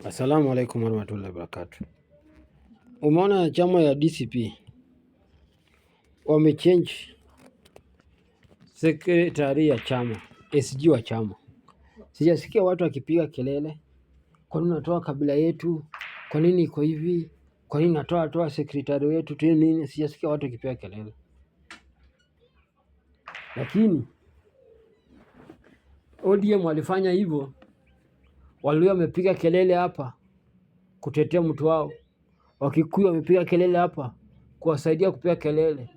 Assalamu alaikum warahmatullahi wabarakatuh. Umeona chama ya DCP wamechange sekretari ya chama, SG wa chama. Sijasikia watu wakipiga kelele, kwa nini natoa kabila yetu, kwa nini iko hivi, kwa nini natoa sekretari wetu tu nini. Sijasikia watu wakipiga kelele, lakini ODM walifanya hivyo. Waluhya wamepiga kelele hapa kutetea mtu wao, Wakikuyu wamepiga kelele hapa kuwasaidia kupiga kelele,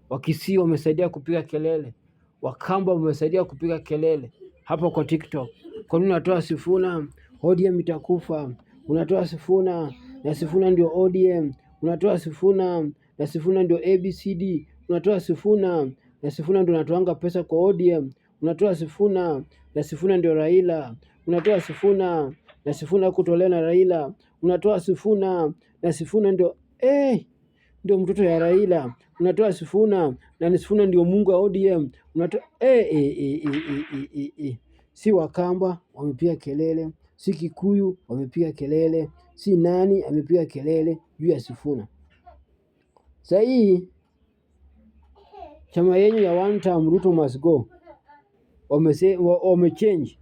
Wakisii wamesaidia kupiga kelele, Wakamba wamesaidia kupiga kelele hapa kwa TikTok. Kwa nini unatoa Sifuna? ODM itakufa. Unatoa Sifuna na Sifuna ndio ODM. Unatoa Sifuna na Sifuna ndio ABCD. Unatoa Sifuna na Sifuna ndio unatoanga pesa kwa ODM. Unatoa Sifuna na Sifuna ndio Raila. Unatoa Sifuna na Sifuna kutolewa na Raila. Unatoa Sifuna na Sifuna ndio mtoto ya Raila. Unatoa Sifuna na Sifuna ndio Mungu wa ODM. Unatoa si Wakamba wamepiga kelele, si Kikuyu wamepiga kelele, si nani amepiga kelele juu ya Sifuna. Sasa hii chama yenyu ya one term Ruto must go wamechange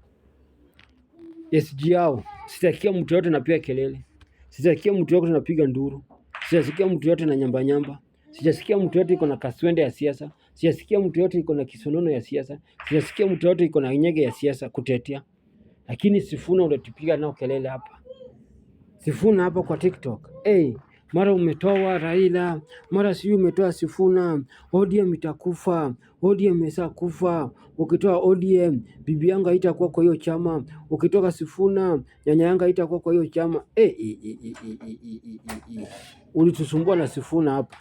SG yao. Sitakia mtu yote napiga kelele, sitakia mtu yote napiga nduru, sitasikia mtu yote na nyamba, sijasikia mtu yote iko na kaswende ya siasa, sijasikia mtu yote iko na kisonono ya siasa, sijasikia mtu yote iko na nyege ya siasa kutetea. Lakini Sifuna unatupiga nao kelele hapa, Sifuna hapa kwa TikTok. Mara umetoa Raila, mara sijui umetoa Sifuna. ODM itakufa, ODM imesha kufa. Ukitoa ODM bibi yangu haitakuwa kwa hiyo chama, ukitoka Sifuna nyanya yangu haitakuwa kwa hiyo chama. Ulitusumbua na Sifuna hapa,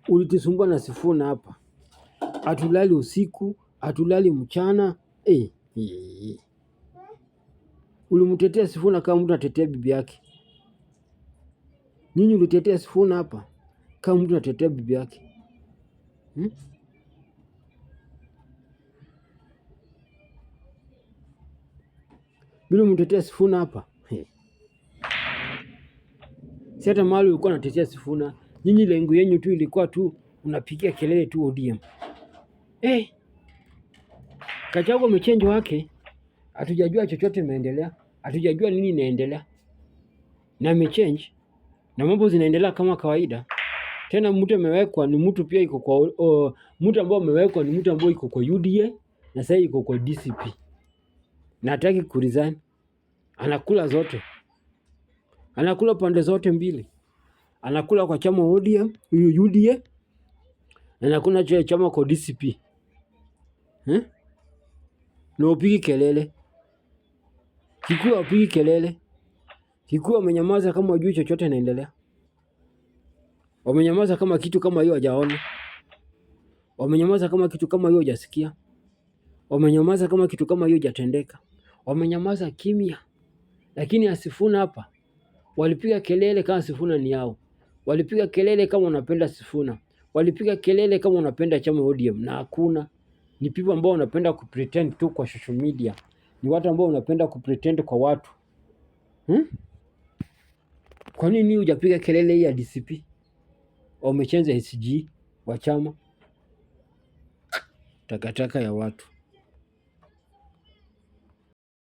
ulitusumbua na Sifuna hapa. Hatulali usiku, hatulali mchana. Ulimtetea Sifuna kama mtu anatetea bibi yake. Nyinyi ulitetea Sifuna hapa kama mtu anatetea bibi yake. Bila mtetea Sifuna hapa. Si hata mahali ulikuwa unatetea Sifuna. Nyinyi lengo yenu tu ilikuwa tu unapigia kelele tu ODM. Gachagua umechange wake. Hatujajua chochote imeendelea. Hatujajua nini inaendelea. Na amechange na mambo zinaendelea kama kawaida. Tena mtu amewekwa ni mtu pia iko kwa mtu ambao amewekwa ni mtu ambao iko kwa UDA na sasa iko kwa DCP. Na hataki kuresign. Anakula zote. Anakula pande zote mbili. Anakula kwa chama ODM, UDA, na anakula chama kwa DCP. Na upigi kelele. Kikuyu upigi kelele. Kikuyu wamenyamaza kama hujui chochote inaendelea. Wamenyamaza kama kitu kama hiyo hajaona. Wamenyamaza kama kitu kama hiyo hajasikia. Wamenyamaza kama kitu kama hiyo hajatendeka. Wamenyamaza kimya. Lakini Sifuna hapa walipiga kelele kama Sifuna ni yao. Walipiga kelele kama wanapenda Sifuna. Walipiga kelele kama wanapenda chama ODM, na hakuna. Ni people ambao wanapenda kupretend tu kwa social media. Ni watu ambao wanapenda kupretend kwa watu. Kwa nini hujapiga kelele hii ya DCP? Wamechange SG wa chama. Takataka ya watu.